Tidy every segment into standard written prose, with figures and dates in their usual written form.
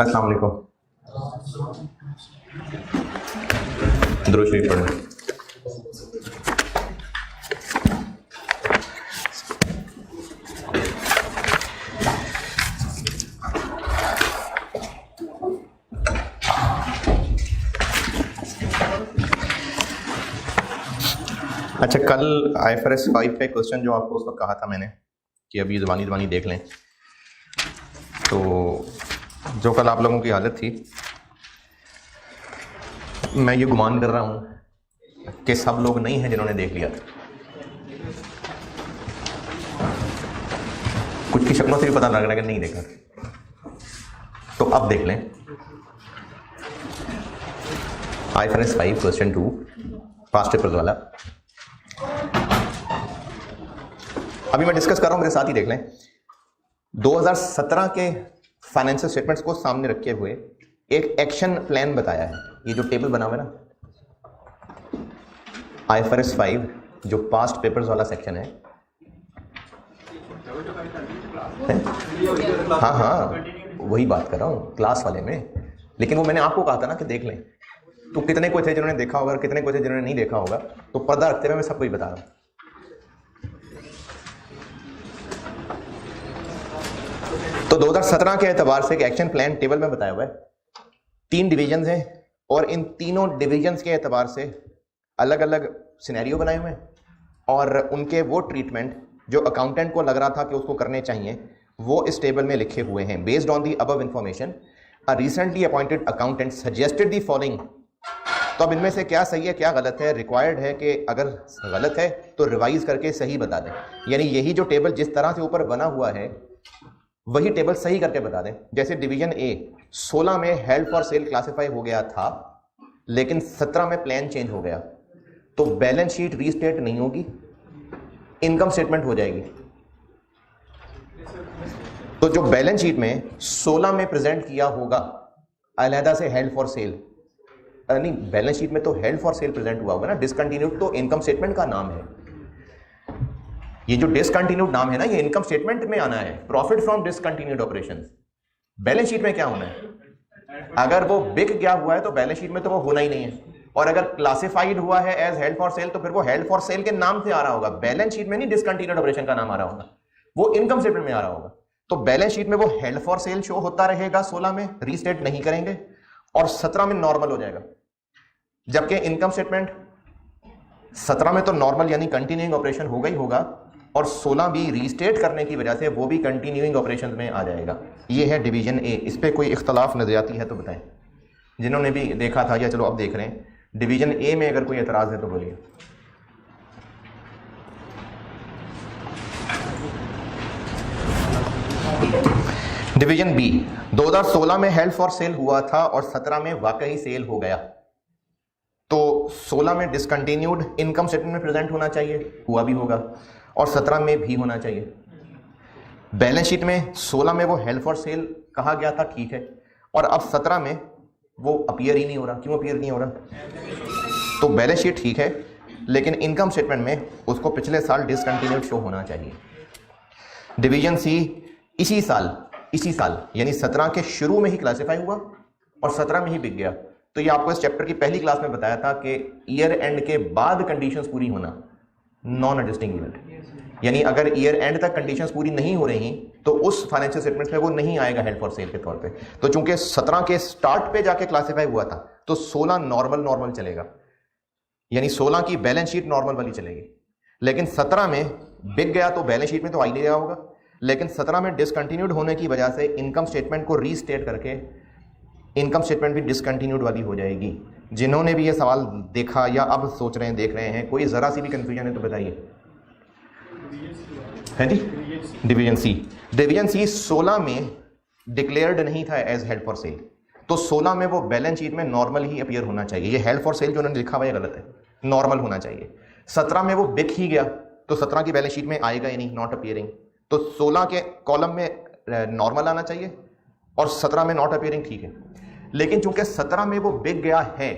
अस्सलाम वालेकुम। दुरूद शरीफ पढ़ें। अच्छा, कल IFRS 5 पे क्वेश्चन जो आपको उस वक्त कहा था मैंने कि अभी ज़बानी देख लें, तो जो कल आप लोगों की हालत थी, मैं ये गुमान कर रहा हूँ कि सब लोग नहीं हैं जिन्होंने देख लिया था। कुछ की शक्लों से भी पता लग रहा है कि नहीं देखा। तो अब देख लें IFRS 5 क्वेश्चन 2 पास्ट पेपर्स वाला। अभी मैं डिस्कस कर रहा हूं, मेरे साथ ही देख लें। 2017 के फाइनेंशियल स्टेटमेंट्स को सामने रखे हुए एक एक्शन प्लान बताया है। ये जो टेबल बना हुआ है ना, IFRS 5 जो पास्ट पेपर्स वाला सेक्शन है। हाँ, वही बात कर रहा हूँ क्लास वाले में। लेकिन वो मैंने आपको कहा था ना कि देख लें। तो कितने को थे जिन्होंने देखा होगा, कितने को थे जिन्होंने नहीं देखा होगा। तो पर्दा रखते हुए मैं सबको ही बता रहा हूँ। तो 2017 के एतबार से एक एक्शन प्लान टेबल में बताया हुआ है। 3 डिवीजन्स हैं और इन तीनों डिवीजन्स के एतबार से अलग अलग सिनेरियो बनाए हुए हैं और उनके वो ट्रीटमेंट जो अकाउंटेंट को लग रहा था कि उसको करने चाहिए वो इस टेबल में लिखे हुए हैं। Based on the above information a recently appointed accountant suggested the following. तो अब इनमें से क्या सही है क्या गलत है, रिक्वायर्ड है कि अगर गलत है तो रिवाइज करके सही बता दें। यानी यही जो टेबल जिस तरह से ऊपर बना हुआ है वही टेबल सही करके बता दें। जैसे डिवीजन ए 16 में हेल्ड फॉर सेल क्लासिफाई हो गया था, लेकिन 17 में प्लान चेंज हो गया, तो बैलेंस शीट रीस्टेट नहीं होगी, इनकम स्टेटमेंट हो जाएगी। तो जो बैलेंस शीट में 16 में प्रेजेंट किया होगा अलहदा से हेल्ड फॉर सेल, नहीं बैलेंस शीट में तो हेल्ड फॉर सेल प्रेजेंट हुआ होगा ना, डिसकंटिन्यूड तो इनकम स्टेटमेंट का नाम है। ये जो डिसकंटिन्यूड नाम है ना, ये इनकम स्टेटमेंट में आना है, profit from discontinued operations. Balance sheet में क्या होना है? अगर वो बिक गया हुआ है तो बैलेंस शीट में तो वो होना ही नहीं है, और अगर क्लासिफाइड हुआ है एज हेल्ड फॉर सेल तो फिर वो हेल्ड फॉर सेल के नाम से आ रहा होगा। बैलेंस शीट में नहीं डिसकंटिन्यूड ऑपरेशन का नाम आ रहा होगा, वो इनकम स्टेटमेंट में आ रहा होगा। तो बैलेंस शीट में वो हेल्ड फॉर सेल शो होता रहेगा, 16 में रीस्टेट नहीं करेंगे, और 17 में नॉर्मल हो जाएगा। जबकि इनकम स्टेटमेंट 17 में तो नॉर्मल यानी कंटिन्यूइंग ऑपरेशन होगा ही होगा, और 16 भी रीस्टेट करने की वजह से वो भी कंटिन्यूइंग ऑपरेशन में आ जाएगा। ये है डिवीजन ए। इस पे कोई इख्तलाफ नजरियाती है तो बताएं, जिन्होंने भी देखा था या चलो अब देख रहे हैं। डिवीजन ए में अगर कोई एतराज है तो बोलिए। डिवीजन बी 2016 में हेल्ड फॉर सेल हुआ था और 17 में वाकई सेल हो गया, तो 16 में डिसकंटिन्यूड इनकम स्टेटमेंट में प्रेजेंट होना चाहिए, हुआ भी होगा, और 17 में भी होना चाहिए। बैलेंस शीट में 16 में वो हेल्ड फॉर सेल कहा गया था, ठीक है, और अब 17 में वो अपीयर ही नहीं हो रहा। क्यों अपीयर नहीं हो रहा? तो बैलेंस शीट ठीक है, लेकिन इनकम स्टेटमेंट में उसको पिछले साल डिसकंटिन्यूड शो होना चाहिए। डिवीजन सी इसी साल यानी 17 के शुरू में ही क्लासिफाई हुआ और 17 में ही बिक गया। तो ये आपको इस चैप्टर की पहली क्लास में बताया था कि ईयर एंड के बाद कंडीशंस पूरी होना नॉन एडजस्टिंग इवेंट। यानी अगर ईयर एंड तक कंडीशंस पूरी नहीं हो रही तो उस फाइनेंशियल स्टेटमेंट में वो नहीं आएगा हेल्ड फॉर सेल के तौर पे। तो चूंकि 17 के स्टार्ट पे जाके क्लासिफाई हुआ था तो 16 नॉर्मल चलेगा, यानी 16 की बैलेंस शीट नॉर्मल वाली चलेगी। लेकिन 17 में बिक गया तो बैलेंस शीट में तो आ ही नहीं रहा होगा, लेकिन 17 में डिसकंटिन्यूड होने की वजह से इनकम स्टेटमेंट को रीस्टेट करके इनकम स्टेटमेंट भी डिसकंटिन्यूड वाली हो जाएगी। जिन्होंने भी ये सवाल देखा या अब सोच रहे हैं, देख रहे हैं, कोई जरा सी भी कंफ्यूजन है तो बताइए। है जी, डिवीजन सी 16 में डिक्लेयर्ड नहीं था एज हेल्ड फॉर सेल, तो 16 में वो बैलेंस शीट में नॉर्मल ही अपीयर होना चाहिए। ये हेल्ड फॉर सेल जो उन्होंने लिखा हुआ है गलत है, नॉर्मल होना चाहिए। 17 में वो बिक ही गया तो 17 की बैलेंस शीट में आएगा ही नहीं, नॉट अपीयरिंग। तो 16 के कॉलम में नॉर्मल आना चाहिए और 17 में नॉट अपीयरिंग, ठीक है। लेकिन चूंकि 17 में वो बिक गया है,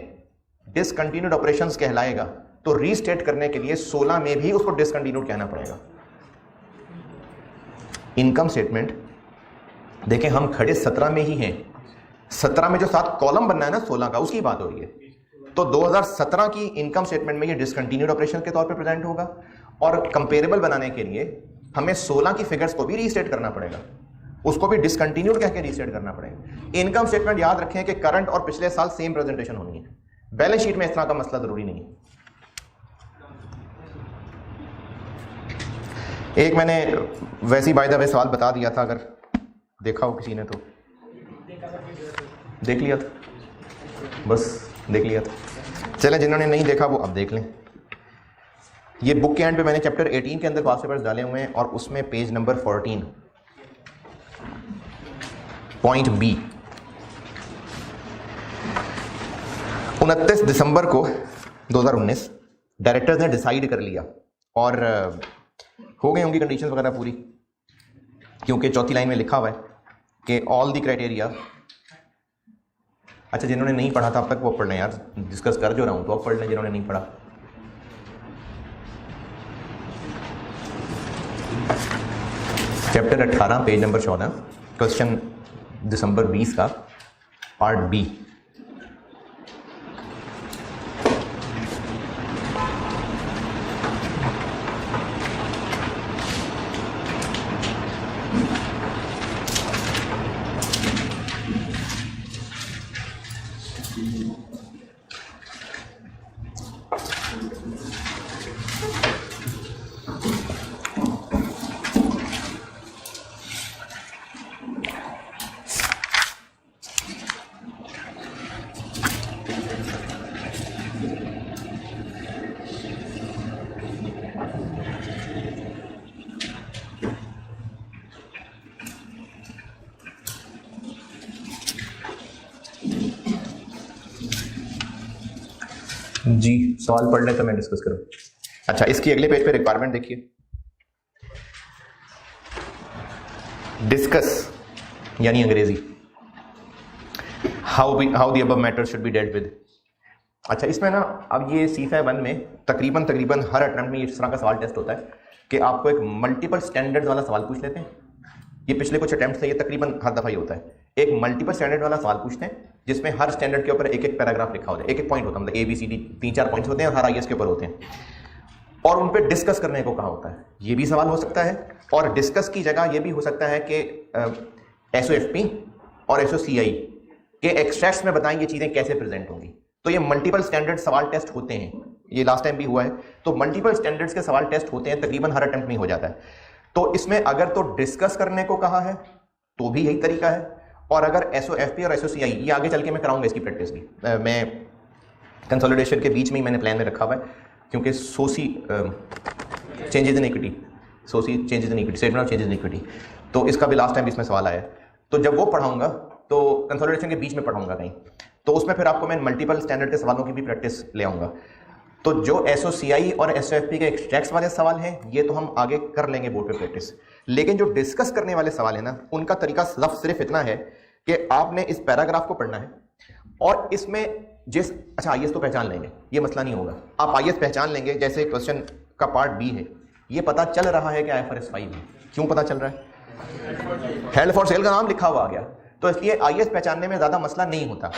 डिसकंटिन्यूड ऑपरेशंस कहलाएगा, तो रीस्टेट करने के लिए 16 में भी उसको डिसकंटिन्यूड कहना पड़ेगा। इनकम स्टेटमेंट देखें हम खड़े 17 में ही हैं, 17 में जो 7 कॉलम बनना है ना 16 का, उसकी बात हो रही है। तो 2017 की इनकम स्टेटमेंट में ये डिसकंटिन्यूड ऑपरेशन के तौर पे प्रेजेंट होगा, और कंपेरेबल बनाने के लिए हमें 16 की फिगर्स को भी रीस्टेट करना पड़ेगा, उसको भी डिसकंटिन्यूड कह के रीस्टेट करना पड़ेगा। इनकम स्टेटमेंट याद रखें कि करंट और पिछले साल सेम प्रेजेंटेशन होनी है, बैलेंस शीट में इस तरह का मसला जरूरी नहीं है। एक मैंने वैसी बाय द वे सवाल बता दिया था, अगर देखा हो किसी ने तो देख लिया था, बस देख लिया था। चलें, जिन्होंने नहीं देखा वो अब देख लें। ये बुक के एंड पे मैंने चैप्टर 18 के अंदर पास पेपर्स डाले हुए हैं, और उसमें पेज नंबर 14 पॉइंट बी 29 दिसंबर को 2019 डायरेक्टर्स ने डिसाइड कर लिया, और हो गई होंगी कंडीशंस वगैरह पूरी, क्योंकि चौथी लाइन में लिखा हुआ है कि ऑल द क्राइटेरिया। अच्छा, जिन्होंने नहीं पढ़ा था अब तक वो पढ़ लें यार, डिस्कस कर जो रहा हूं तो अब पढ़ लें जिन्होंने नहीं पढ़ा। चैप्टर 18 पेज नंबर 14 क्वेश्चन दिसंबर 20 का पार्ट बी। जी, सवाल पढ़ लें तो मैं डिस्कस करूं। अच्छा, इसकी अगले पेज पे रिक्वायरमेंट देखिए, डिस्कस यानी अंग्रेजी, how the above matter should be dealt with. अच्छा, इसमें ना अब ये सीफा 1 में तकरीबन हर अटेम्प्ट में इस तरह का सवाल टेस्ट होता है कि आपको एक मल्टीपल स्टैंडर्ड्स वाला सवाल पूछ लेते हैं। ये पिछले कुछ अटेम्प्ट से ये तकरीबन हर दफा ही होता है, एक मल्टीपल स्टैंडर्ड वाला सवाल पूछते हैं जिसमें हर स्टैंडर्ड के ऊपर एक एक पैराग्राफ लिखा होता है, एक एक पॉइंट होता है, मतलब ABCD 3-4 पॉइंट्स होते हैं और हर IAS के ऊपर होते हैं, और उन पे डिस्कस करने को कहा होता है। ये भी सवाल हो सकता है, और डिस्कस की जगह ये भी हो सकता है कि SOFP और SOCI के एक्सट्रैक्ट्स में बताएं ये चीजें कैसे प्रेजेंट होंगी। तो ये मल्टीपल स्टैंडर्ड सवाल टेस्ट होते हैं, ये लास्ट टाइम भी हुआ है। तो मल्टीपल स्टैंडर्ड्स के सवाल टेस्ट होते हैं, तकरीबन हर अटेम्प्ट में हो जाता है। तो इसमें अगर तो डिस्कस करने को कहा है तो भी यही तरीका है, और अगर SOFP और SOCI, ये आगे चल के मैं कराऊंगा इसकी प्रैक्टिस भी, मैं कंसोलिडेशन के बीच में ही मैंने प्लान में रखा हुआ है, क्योंकि सोसी changes in equity, statement of changes in equity, तो इसका भी लास्ट टाइम इसमें सवाल आया। तो जब वो पढ़ाऊंगा तो कंसोलिडेशन के बीच में पढ़ाऊंगा कहीं, तो उसमें फिर आपको मैं मल्टीपल स्टैंडर्ड के सवालों की भी प्रैक्टिस ले आऊंगा। तो जो SOCI और SOFP के एक्सट्रैक्ट्स वाले सवाल हैं ये तो हम आगे कर लेंगे बोर्ड पे प्रैक्टिस, लेकिन जो डिस्कस करने वाले सवाल है ना, उनका तरीका सिर्फ इतना है कि आपने इस पैराग्राफ को पढ़ना है, और इसमें अच्छा IAS तो पहचान लेंगे, ये मसला नहीं होगा, आप IAS पहचान लेंगे। जैसे क्वेश्चन का पार्ट बी है, ये पता चल रहा है कि IFRS 5 है। क्यों पता चल रहा है? हेल्ड फॉर सेल का नाम लिखा हुआ आ गया, तो इसलिए IAS पहचानने में ज्यादा मसला नहीं होता।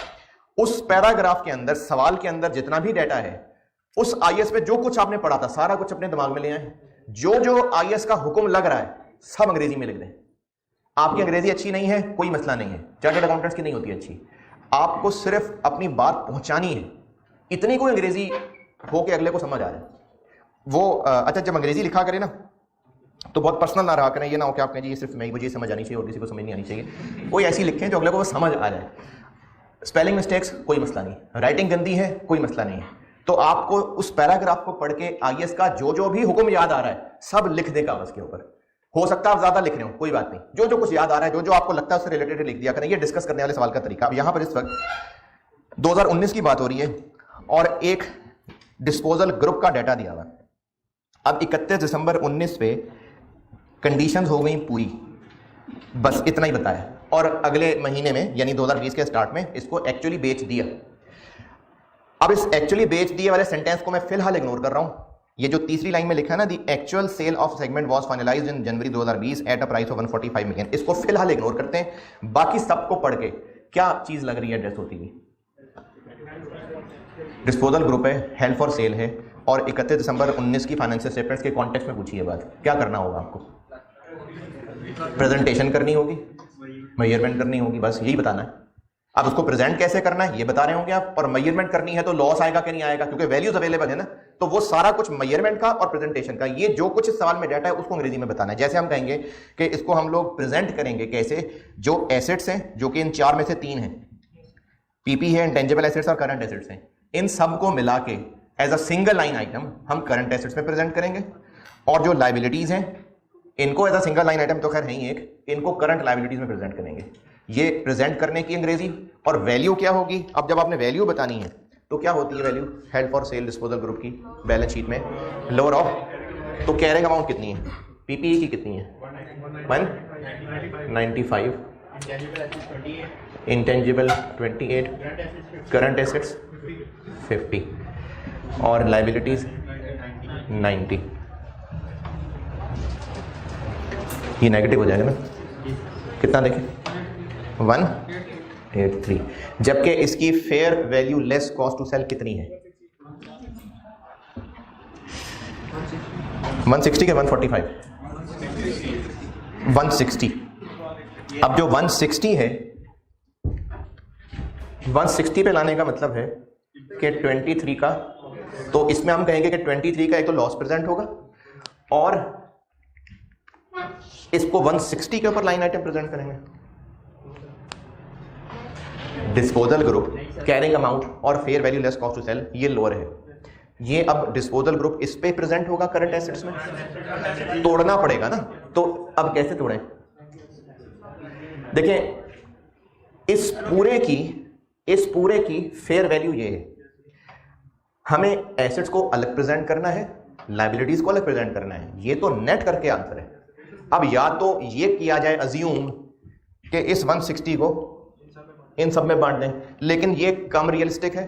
उस पैराग्राफ के अंदर, सवाल के अंदर जितना भी डाटा है, उस IAS में जो कुछ आपने पढ़ा था सारा कुछ अपने दिमाग में ले आए। जो जो IAS का हुक्म लग रहा है सब अंग्रेजी में लिख दें। आपकी अंग्रेजी अच्छी नहीं है कोई मसला नहीं है, चार्टर्ड अकाउंटेंट्स की नहीं होती अच्छी, आपको सिर्फ अपनी बात पहुंचानी है, इतनी कोई अंग्रेजी हो के अगले को समझ आ जाए वो। अच्छा, जब अंग्रेजी लिखा करें ना तो बहुत पर्सनल ना रहा करें, ये ना हो कि आप कहें ये सिर्फ मुझे समझ आनी चाहिए और किसी को समझ नहीं आनी चाहिए। कोई ऐसी लिखें जो अगले को समझ आ जाए। स्पेलिंग मिस्टेक्स कोई मसला नहीं, राइटिंग गंदी है कोई मसला नहीं है। तो आपको उस पैराग्राफ को पढ़ के IAS का जो जो भी हुक्म याद आ रहा है सब लिख दे कागज के ऊपर। हो सकता है आप ज्यादा लिख रहे हो, कोई बात नहीं, जो जो कुछ याद आ रहा है, जो जो आपको लगता है उससे रिलेटेड लिख दिया करें। ये डिस्कस करने वाले सवाल का तरीका। अब यहां पर इस वक्त 2019 की बात हो रही है और एक डिस्पोजल ग्रुप का डाटा दिया हुआ। अब 31 दिसंबर 19 पे कंडीशंस हो गई पूरी, बस इतना ही बताया, और अगले महीने में यानी 2020 के स्टार्ट में इसको एक्चुअली बेच दिया। अब इस एक्चुअली बेच दिए वाले सेंटेंस को मैं फिलहाल इग्नोर कर रहा हूं। ये जो तीसरी लाइन में लिखा है ना, the actual sale of segment was finalized in January 2020 at a price of 145 million, इसको फिलहाल इग्नोर करते हैं। बाकी सबको पढ़ के क्या चीज लग रही है एडजस्ट होती हुई? डिस्पोजल ग्रुप है, हेल्ड फॉर सेल है, और 31 दिसंबर 19 की फाइनेंशियल स्टेटमेंट्स के कॉन्टेक्स्ट में पूछी है बात। क्या करना होगा आपको? प्रेजेंटेशन करनी होगी, मेजरमेंट करनी होगी, बस यही बताना है। अब उसको प्रेजेंट कैसे करना है ये बता रहे होंगे आप, और मेजरमेंट करनी है तो लॉस आएगा कि नहीं आएगा, क्योंकि वैल्यूज अवेलेबल है ना, तो वो सारा कुछ मेजरमेंट का और प्रेजेंटेशन का, ये जो कुछ इस सवाल में डाटा है उसको अंग्रेजी में बताना है। जैसे हम कहेंगे कि इसको हम लोग प्रेजेंट करेंगे कैसे, जो एसेट्स हैं जो कि इन चार में से तीन हैं, पीपी है, इंटेंजिबल एसेट्स और करंट एसेट्स हैं, इन सब को मिला के as a single line item हम करंट एसेट्स में प्रेजेंट करेंगे, और जो लाइबिलिटीज हैं इनको as a single line item तो खैर है ही एक, इनको करंट लाइबिलिटीज में प्रेजेंट करेंगे। ये प्रेजेंट करने की अंग्रेजी। और वैल्यू क्या होगी? अब जब आपने वैल्यू बतानी है तो क्या होती है value? Held for sale disposal group की बैलेंस शीट में लोअर ऑफ, तो कैरिंग अमाउंट कितनी है? पीपीई की कितनी है? 195, इंटेंजिबल 28, करंट एसेट्स 50 और लाइबिलिटीज 90। ये नेगेटिव हो जाएगा ना, कितना देखें? 183, जबकि इसकी fair value less cost to sell कितनी है? 160 के 145? 160। अब जो 160 है, 160 पे लाने का मतलब है कि 23 का, तो इसमें हम कहेंगे कि 23 का एक तो लॉस प्रेजेंट होगा, और इसको 160 के ऊपर लाइन आइटम प्रेजेंट करेंगे। डिस्पोजल ग्रुप, कैरिंग अमाउंट और fair value less cost to sell ये लोअर है। ये अब डिस्पोजल ग्रुप इस पे प्रेजेंट होगा करंट एसेट्स में, तोड़ना पड़ेगा ना, तो अब कैसे तोड़ें? देखिए, इस पूरे की फेयर वैल्यू ये है, हमें एसेट्स को अलग प्रेजेंट करना है, लायबिलिटीज को अलग प्रेजेंट करना है, ये तो नेट करके आंसर है। अब या तो ये किया जाए अज्यूम कि इस 160 को इन सब में बांट दें, लेकिन ये कम रियलिस्टिक है।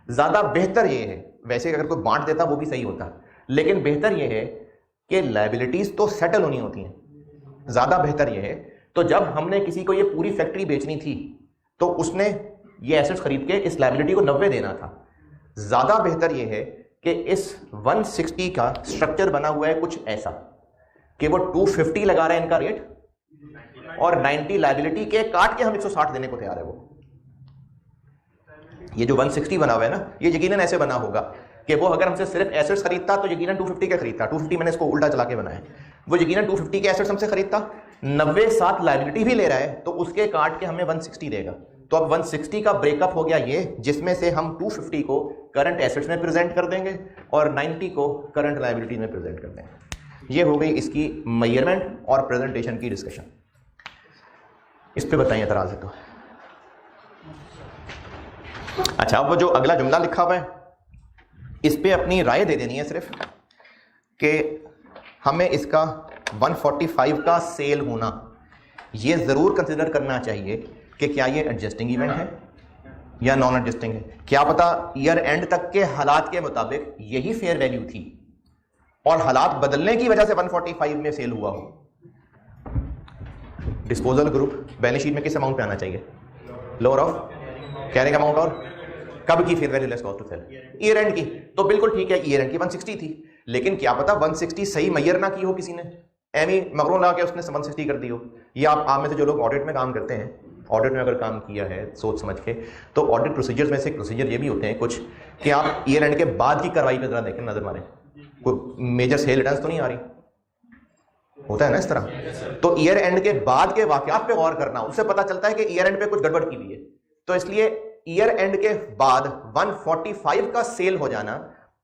ज्यादा बेहतर ये है, वैसे अगर कोई बांट देता वो भी सही होता, लेकिन बेहतर ये है कि लायबिलिटीज तो सेटल होनी होती हैं। ज्यादा बेहतर ये है, तो जब हमने किसी को ये पूरी फैक्ट्री बेचनी थी तो उसने ये एसेट्स खरीद के इस लायबिलिटी को 90 देना था। ज्यादा बेहतर ये है कि इस 160 का स्ट्रक्चर बना हुआ है कुछ ऐसा कि वो 250 लगा रहे हैं इनका रेट, और 90 लायबिलिटी के काट के हम 160 देने को तैयार है। वो ये जो 160 बना हुआ है ना, ये यकीनन ऐसे बना होगा कि वो अगर हमसे सिर्फ एसेट्स खरीदता तो यकीनन 250 के खरीदता। 250 मैंने इसको उल्टा चला के बनाया, वो यकीनन 250 के एसेट्स हमसे खरीदता, 90 साथ लायबिलिटी भी ले रहा है, तो उसके काट के हमें 160 देगा। तो अब 160 का ब्रेकअप हो गया ये, जिसमें से हम 250 को करंट एसेट्स में प्रेजेंट कर देंगे और 90 को करंट लायबिलिटी में प्रेजेंट कर देंगे। ये हो गई इसकी मेजरमेंट और प्रेजेंटेशन की डिस्कशन। इस पे बताइए एतराज है तो। अच्छा, अब वो जो अगला जुमला लिखा हुआ है इस पे अपनी राय दे देनी है सिर्फ कि हमें इसका 145 का सेल होना ये जरूर कंसिडर करना चाहिए कि क्या ये एडजस्टिंग इवेंट है या नॉन एडजस्टिंग है। क्या पता ईयर एंड तक के हालात के मुताबिक यही फेयर वैल्यू थी और हालात बदलने की वजह से 145 में सेल हुआ हो। डिस्पोजल ग्रुप बैलेंस शीट में किस अमाउंट पे आना चाहिए? लोअर ऑफ कैरिंग अमाउंट, और कब की fair value less cost to sell? Year end की। तो बिल्कुल ठीक है, ईयर एंड की 160 थी, लेकिन क्या पता 160 सही मैयर ना की हो किसी ने, एमी मगरों ला के उसने 160 कर दी हो। या आप में से जो लोग ऑडिट में काम करते हैं, ऑडिट में अगर काम किया है सोच समझ के, तो ऑडिट प्रोसीजर्स में से प्रोसीजर ये भी होते हैं कुछ कि आप ईयर एंड के बाद की कार्रवाई पे जरा देखें, नजर मारें, कोई मेजर सेल रिटर्न्स तो नहीं आ रही, होता है ना इस तरह। तो ईयर एंड के बाद के वाकयात पे गौर करना, उससे पता चलता है कि ईयर एंड पे कुछ गड़बड़ की हुई है। तो इसलिए ईयर एंड के बाद 145 का सेल हो जाना,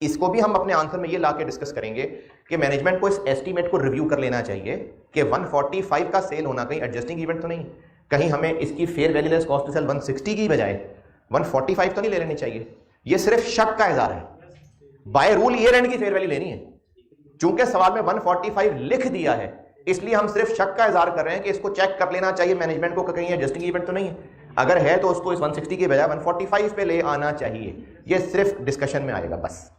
इसको भी हम अपने आंसर में ये लाके डिस्कस करेंगे कि मैनेजमेंट को इस एस्टीमेट को रिव्यू कर लेना चाहिए कि 145 का सेल होना कहीं एडजस्टिंग इवेंट तो नहीं, कहीं हमें इसकी fair value less cost to sell 160 की बजाय 145 तो नहीं ले लेनी चाहिए। ये सिर्फ शक का इज़हार है, बाय रूल ईयर एंड की फेयर वैल्यू लेनी है। चूंकि सवाल में 145 लिख दिया है, इसलिए हम सिर्फ शक का इज़हार कर रहे हैं कि इसको चेक कर लेना चाहिए मैनेजमेंट को कहीं एडजस्टिंग इवेंट तो नहीं है। अगर है तो उसको इस 160 के बजाय 145 पे ले आना चाहिए। ये सिर्फ डिस्कशन में आएगा बस।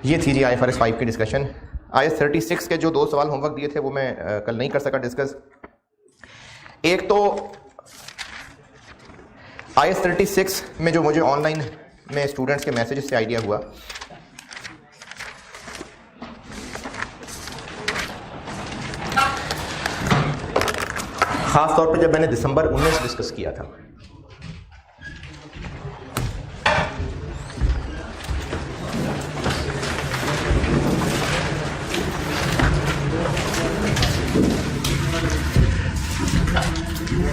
ये थी जी IFRS 5 की डिस्कशन। IAS 36 के जो 2 सवाल होमवर्क दिए थे वो मैं कल नहीं कर सका डिस्कस। एक तो IS-36 में जो मुझे ऑनलाइन में स्टूडेंट्स के मैसेजेस से आइडिया हुआ, खास तौर पे जब मैंने दिसंबर 19 डिस्कस किया था,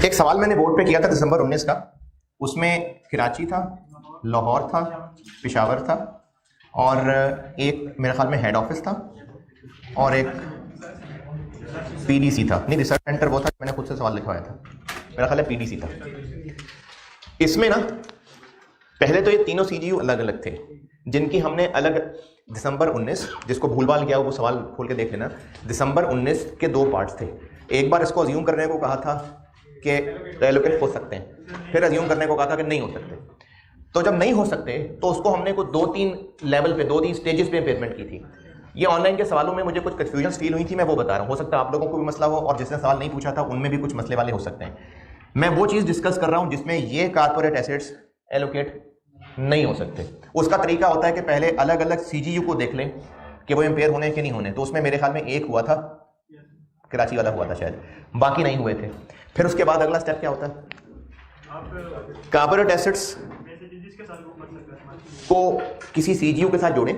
एक सवाल मैंने बोर्ड पे किया था दिसंबर 19 का, उसमें कराची था, लाहौर था, पेशावर था और एक मेरे ख्याल में हेड ऑफिस था और एक PDC था, नहीं रिसर्च सेंटर वो था, मैंने खुद से सवाल लिखवाया था, मेरा ख्याल है PDC था। इसमें ना पहले तो ये तीनों CGU अलग अलग थे जिनकी हमने अलग दिसंबर 19, जिसको भूलभाल किया वो सवाल खोल के देख लेना, दिसंबर 19 के दो पार्ट्स थे। एक बार इसको अज्यूम करने को कहा था कि एलोकेट हो सकते हैं, फिर अज्यूम करने को कहा था कि नहीं हो सकते। तो जब नहीं हो सकते तो उसको हमने को 2-3 लेवल पे, 2-3 स्टेजेस पे इम्पेयरमेंट की थी। ये ऑनलाइन के सवालों में मुझे कुछ कंफ्यूजन फील हुई थी, मैं वो बता रहा हूँ। हो सकता है आप लोगों को भी मसला हो और जिसने सवाल नहीं पूछा था उनमें भी कुछ मसले वाले हो सकते हैं। मैं वो चीज़ डिस्कस कर रहा हूँ जिसमें ये कारपोरेट एसेट्स एलोकेट नहीं हो सकते। उसका तरीका होता है कि पहले अलग अलग CGU को देख लें कि वो इम्पेयर होने कि नहीं होने। तो उसमें मेरे ख्याल में एक हुआ था, कराची वाला हुआ था शायद, बाकी नहीं हुए थे। फिर उसके बाद अगला स्टेप क्या होता है, कारपोरेट एसेट्स को किसी CGU के साथ जोड़ें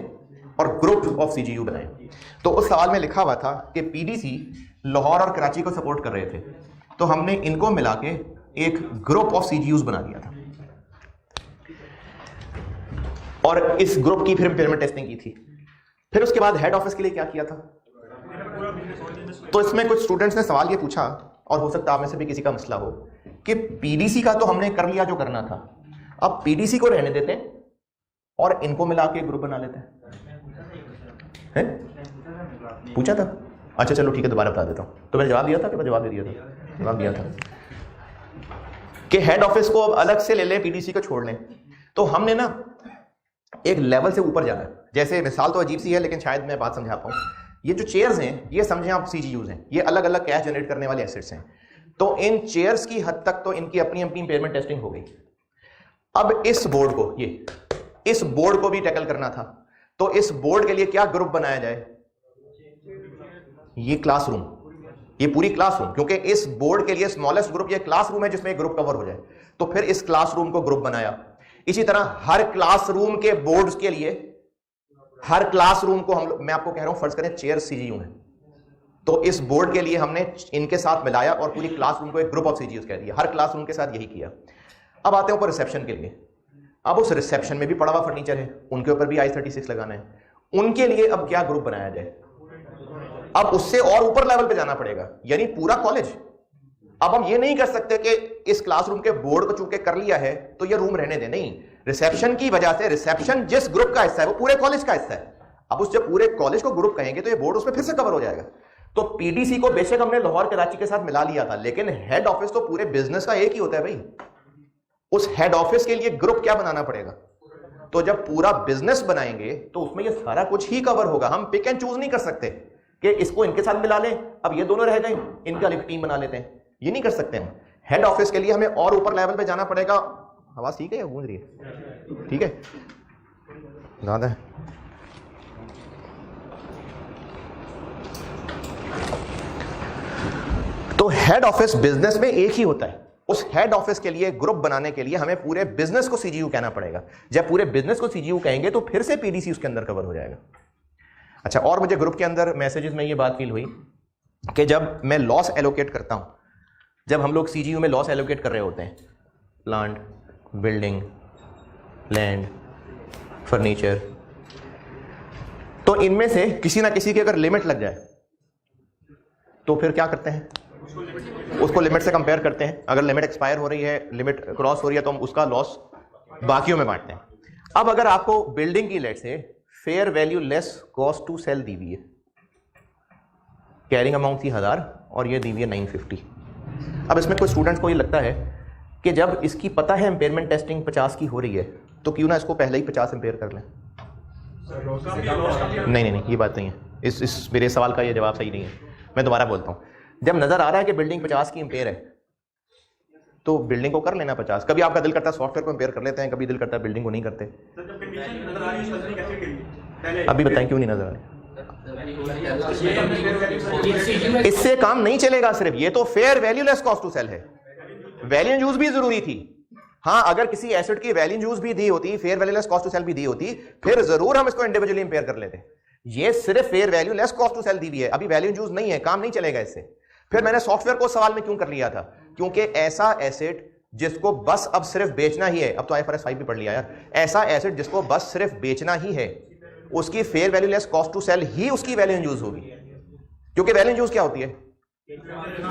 और ग्रुप ऑफ CGU बनाएं। तो उस सवाल में लिखा हुआ था कि PDC लाहौर और कराची को सपोर्ट कर रहे थे, तो हमने इनको मिला के एक ग्रुप ऑफ CGUs बना दिया था और इस ग्रुप की फिर इम्पेयरमेंट टेस्टिंग की थी। फिर उसके बाद हेड ऑफिस के लिए क्या किया था, तो इसमें कुछ स्टूडेंट्स ने सवाल ये पूछा, और हो सकता है आप में से भी किसी का मसला हो, कि PDC का तो हमने कर लिया जो करना था, अब PDC को रहने देते हैं और इनको मिला के ग्रुप बना लेते हैं। पूछा था, अच्छा चलो ठीक है, दोबारा बता देता हूं। तो मैंने जवाब दिया था कि मैं जवाब दे दिया था, जवाब दिया था कि हेड ऑफिस को अब अलग से ले लें, PDC को छोड़ लें। तो हमने ना एक लेवल से ऊपर जाना है। जैसे मिसाल तो अजीब सी है लेकिन शायद मैं बात समझा पाऊं। ये जो चेयर्स हैं, ये समझें आप CGUs हैं, ये अलग अलग कैश जनरेट करने वाले एसेट्स हैं। तो इन चेयर्स की हद तक तो इनकी अपनी अपनी इम्पेयरमेंट टेस्टिंग हो गई। अब इस बोर्ड को, ये इस बोर्ड को भी टैकल करना था, तो इस बोर्ड के लिए क्या ग्रुप बनाया जाए, ये क्लासरूम, ये पूरी क्लासरूम, क्योंकि इस बोर्ड के लिए स्मॉलेस्ट ग्रुप ये क्लासरूम है जिसमें ग्रुप कवर हो जाए। तो फिर इस क्लासरूम को ग्रुप बनाया। इसी तरह हर क्लासरूम के बोर्ड्स के लिए, हर क्लासरूम को मैं आपको कह रहा हूं, फर्ज करें चेयर CGU है, तो इस बोर्ड के लिए हमने इनके साथ मिलाया और पूरी क्लासरूम को एक ग्रुप ऑफ CGUs कह दिया। हर क्लासरूम के साथ यही किया। अब आते हैं ऊपर रिसेप्शन के लिए। अब उस रिसेप्शन में भी पड़ा हुआ फर्नीचर है, उनके ऊपर भी I-36 लगाना है। उनके लिए अब क्या ग्रुप बनाया जाए, अब उससे और ऊपर लेवल पे जाना पड़ेगा, यानी पूरा कॉलेज। अब हम ये नहीं कर सकते कि इस क्लासरूम के बोर्ड को चूंकि कर लिया है तो ये रूम रहने दें, नहीं। रिसेप्शन की वजह से, रिसेप्शन जिस ग्रुप का हिस्सा है वो पूरे कॉलेज का हिस्सा है। अब उस जब पूरे कॉलेज को ग्रुप कहेंगे तो ये बोर्ड उसमें फिर से कवर हो जाएगा। तो PDC को बेशक हमने लाहौर कराची के साथ मिला लिया था, लेकिन हेड ऑफिस तो पूरे बिजनेस का एक ही होता है भाई। उस हेड ऑफिस के लिए ग्रुप क्या बनाना पड़ेगा। तो जब पूरा बिजनेस बनाएंगे तो उसमें ये सारा कुछ ही कवर होगा। हम पिक एंड चूज नहीं कर सकते कि इसको इनके साथ मिला लें, अब ये दोनों रह गए, इनका एक टीम बना लेते हैं, ये नहीं कर सकते हम। हेड ऑफिस के लिए हमें और ऊपर लेवल पे जाना पड़ेगा। आवाज ठीक है या गूंज रही है, ठीक है, ज्यादा है। तो हेड ऑफिस बिजनेस में एक ही होता है। उस हेड ऑफिस के लिए ग्रुप बनाने के लिए हमें पूरे बिजनेस को CGU कहना पड़ेगा। जब पूरे बिजनेस को CGU कहेंगे तो फिर से PDC उसके अंदर कवर हो जाएगा। अच्छा, और मुझे ग्रुप के अंदर मैसेजेस में ये बात फील हुई कि जब मैं लॉस एलोकेट करता हूं, जब हम लोग CGU में लॉस एलोकेट कर रहे होते हैं, प्लांट, बिल्डिंग, लैंड, फर्नीचर, तो इनमें से किसी ना किसी की अगर लिमिट लग जाए तो फिर क्या करते हैं, उसको लिमिट से कंपेयर करते हैं। अगर लिमिट एक्सपायर हो रही है, लिमिट क्रॉस हो रही है, तो हम उसका लॉस बाकियों में बांटते हैं। अब अगर आपको बिल्डिंग की लेट से fair value less cost to sell दी हुई है, कैरिंग अमाउंट थी 1000 और ये दी हुई है 950। अब इसमें कोई स्टूडेंट्स को ये लगता है कि जब इसकी पता है इम्पेयरमेंट टेस्टिंग 50 की हो रही है तो क्यों ना इसको पहले ही 50 इम्पेयर कर लें। नहीं, ये बात नहीं है। इस मेरे सवाल का ये जवाब सही नहीं है। मैं दोबारा बोलता हूँ, जब नजर आ रहा है कि बिल्डिंग 50 की इम्पेयर है तो बिल्डिंग को कर लेना 50। कभी आपका दिल करता है सॉफ्टवेयर को कंपेयर कर लेते हैं, कभी दिल करता है बिल्डिंग को नहीं करते। अभी बताएं क्यों नहीं नजर आ रही? इससे काम नहीं चलेगा सिर्फ, ये तो fair value less cost to sell है। वैल्यू यूज भी जरूरी थी। हाँ, अगर किसी एसेट की वैल्यू यूज भी दी होती, fair value less cost to sell भी दी होती, फिर जरूर हम इसको इंडिविजुअली इंपेयर कर लेते। ये सिर्फ fair value less cost to sell दी हुई है, अभी वैल्यू यूज नहीं है, काम नहीं चलेगा इससे। फिर मैंने सॉफ्टवेयर को सवाल में क्यों कर लिया था? क्योंकि ऐसा एसेट जिसको बस अब सिर्फ बेचना ही है, अब तो IFRS 5 भी पढ़ लिया यार, ऐसा एसेट जिसको बस सिर्फ बेचना ही है, उसकी fair value less cost to sell ही उसकी वैल्यू यूज होगी। क्योंकि वैल्यू यूज क्या होती है?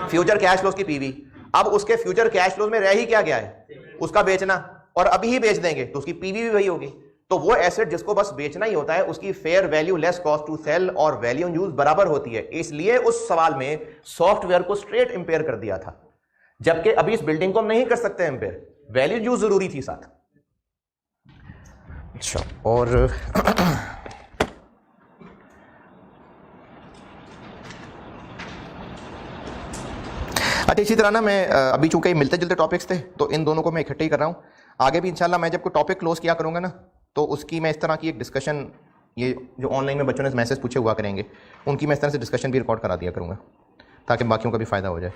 फ्यूचर कैश फ्लोज की पीवी। अब उसके फ्यूचर कैश फ्लोज में रह ही क्या गया है? उसका बेचना, और अभी ही बेच देंगे तो उसकी पीवी भी वही होगी। तो वो एसेट जिसको बस बेचना ही होता है, उसकी fair value less cost to sell और वैल्यू यूज बराबर होती है। इसलिए उस सवाल में सॉफ्टवेयर को स्ट्रेट इंपेयर कर दिया था, जबकि अभी इस बिल्डिंग को हम नहीं कर सकते इंपेयर, वैल्यू यूज जरूरी थी साथ। अच्छा, और अच्छा, इसी तरह ना मैं अभी चूंकि मिलते जुलते टॉपिक्स थे तो इन दोनों को मैं इकट्ठे ही कर रहा हूँ। आगे भी इंशाल्लाह मैं जब कोई टॉपिक क्लोज किया करूँगा ना, तो उसकी मैं इस तरह की एक डिस्कशन, ये जो ऑनलाइन में बच्चों ने मैसेज पूछे हुआ करेंगे, उनकी मैं इस तरह से डिस्कशन भी रिकॉर्ड करा दिया करूँगा, ताकि बाकियों का भी फ़ायदा हो जाए।